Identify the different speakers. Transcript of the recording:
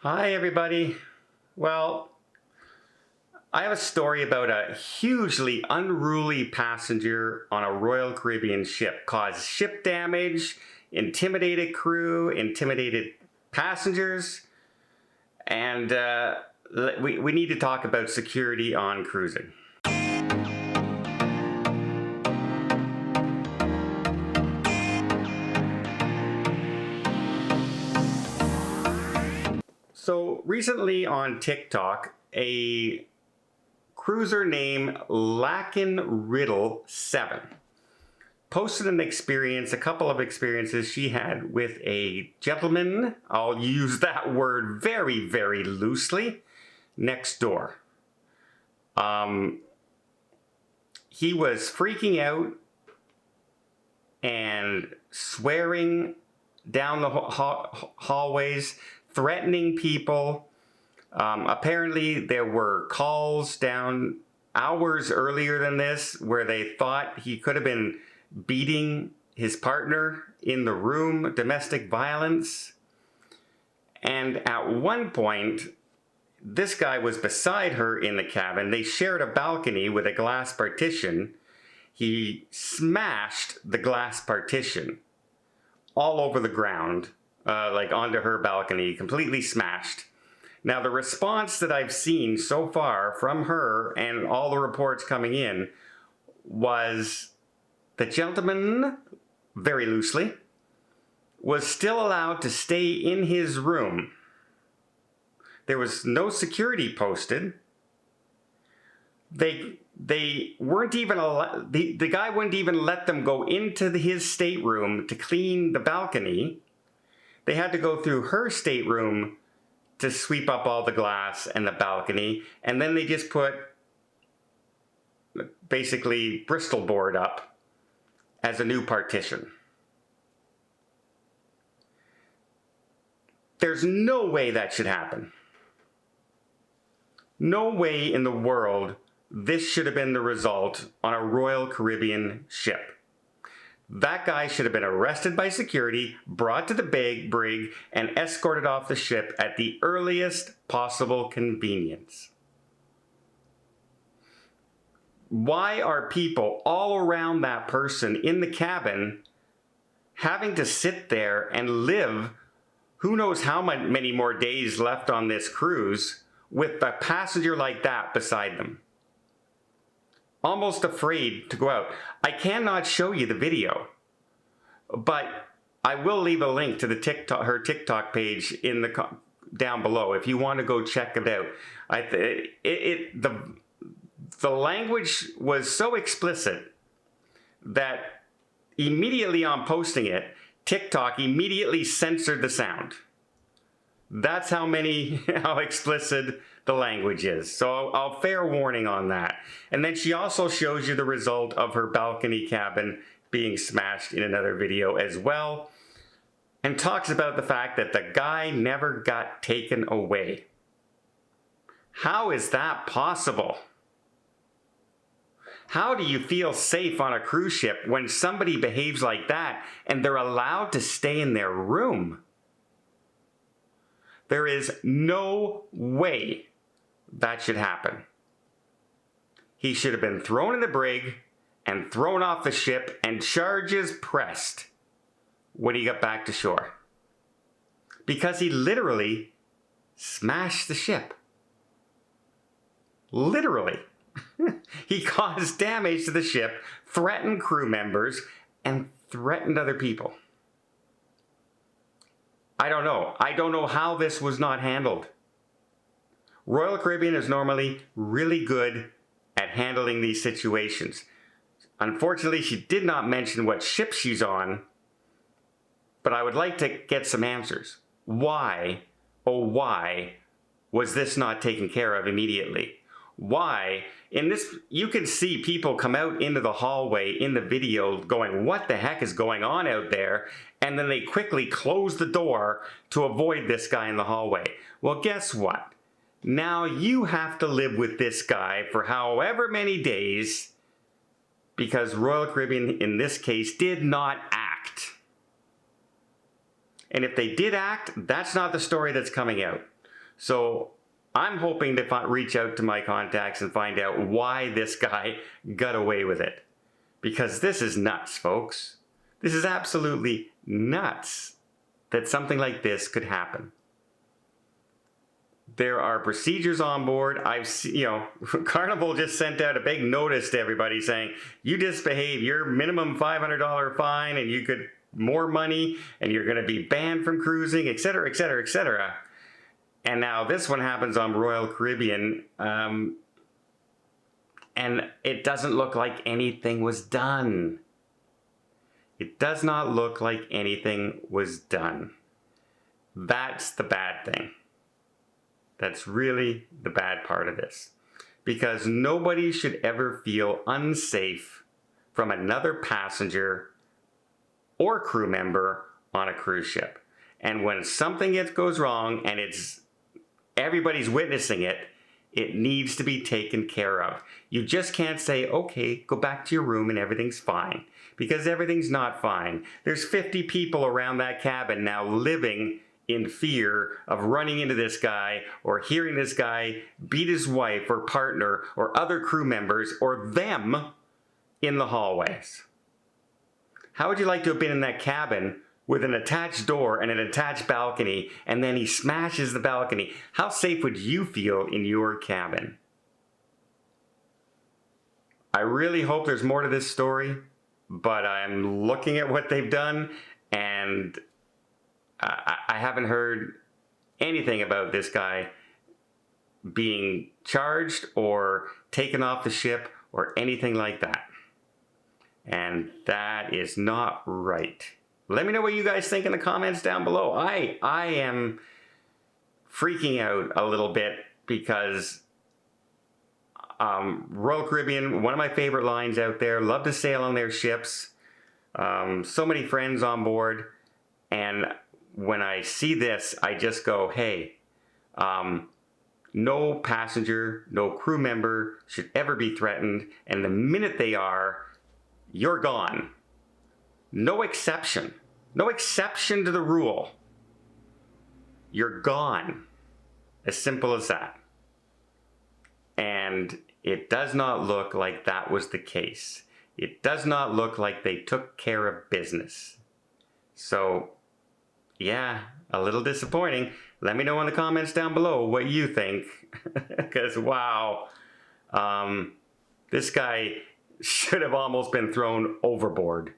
Speaker 1: Hi everybody. Well, I have a story about a hugely unruly passenger on a Royal Caribbean ship. Caused ship damage, intimidated crew, intimidated passengers, and we need to talk about security on cruising. So recently on TikTok, a cruiser named Riddle7 posted a couple of experiences she had with a gentleman, I'll use that word very, very loosely, next door. He was freaking out and swearing down the hallways, threatening people. Apparently there were calls down hours earlier than this where they thought he could have been beating his partner in the room, domestic violence. And at one point, this guy was beside her in the cabin. They shared a balcony with a glass partition. He smashed the glass partition all over the ground, like onto her balcony, completely smashed. Now, the response that I've seen so far from her and all the reports coming in was the gentleman, very loosely, was still allowed to stay in his room. There was no security posted. They weren't even allowed, the guy wouldn't even let them go into his stateroom to clean the balcony. They had to go through her stateroom to sweep up all the glass and the balcony, and then they just put basically Bristol board up as a new partition. There's no way that should happen. No way in the world this should have been the result on a Royal Caribbean ship. That guy should have been arrested by security, brought to the brig, and escorted off the ship at the earliest possible convenience. Why are people all around that person in the cabin having to sit there and live who knows how many more days left on this cruise with a passenger like that beside them? Almost afraid to go out. I cannot show you the video, but I will leave a link to her TikTok page in down below if you want to go check it out. The language was so explicit that immediately on posting it, TikTok immediately censored the sound. That's how explicit the language is. So I'll fair warning on that. And then she also shows you the result of her balcony cabin being smashed in another video as well, and talks about the fact that the guy never got taken away. How is that possible? How do you feel safe on a cruise ship when somebody behaves like that and they're allowed to stay in their room? There is no way that should happen. He should have been thrown in the brig and thrown off the ship and charges pressed when he got back to shore. Because he literally smashed the ship. Literally. He caused damage to the ship, threatened crew members, and threatened other people. I don't know. I don't know how this was not handled. Royal Caribbean is normally really good at handling these situations. Unfortunately, she did not mention what ship she's on, but I would like to get some answers. Why, oh why, was this not taken care of immediately? Why? In this, you can see people come out into the hallway in the video going, what the heck is going on out there? And then they quickly close the door to avoid this guy in the hallway. Well, guess what? Now you have to live with this guy for however many days because Royal Caribbean, in this case, did not act. And if they did act, that's not the story that's coming out. So I'm hoping to reach out to my contacts and find out why this guy got away with it. Because this is nuts, folks. This is absolutely nuts that something like this could happen. There are procedures on board. Carnival just sent out a big notice to everybody saying, you misbehave, your minimum $500 fine, and you could more money, and you're going to be banned from cruising, etc., etc., etc. And now this one happens on Royal Caribbean, and it doesn't look like anything was done. It does not look like anything was done. That's the bad thing. That's really the bad part of this. Because nobody should ever feel unsafe from another passenger or crew member on a cruise ship. And when something goes wrong and everybody's witnessing it, it needs to be taken care of. You just can't say, okay, go back to your room and everything's fine. Because everything's not fine. There's 50 people around that cabin now living in fear of running into this guy or hearing this guy beat his wife or partner or other crew members or them in the hallways. How would you like to have been in that cabin with an attached door and an attached balcony, and then he smashes the balcony? How safe would you feel in your cabin? I really hope there's more to this story, but I'm looking at what they've done, and I haven't heard anything about this guy being charged or taken off the ship or anything like that. And that is not right. Let me know what you guys think in the comments down below. I am freaking out a little bit because Royal Caribbean, one of my favorite lines out there, love to sail on their ships. So many friends on board. And when I see this, I just go, hey, no passenger, no crew member should ever be threatened. And the minute they are, you're gone. No exception. No exception to the rule. You're gone. As simple as that. And it does not look like that was the case. It does not look like they took care of business. So, yeah, a little disappointing. Let me know in the comments down below what you think. Because, wow, this guy should have almost been thrown overboard.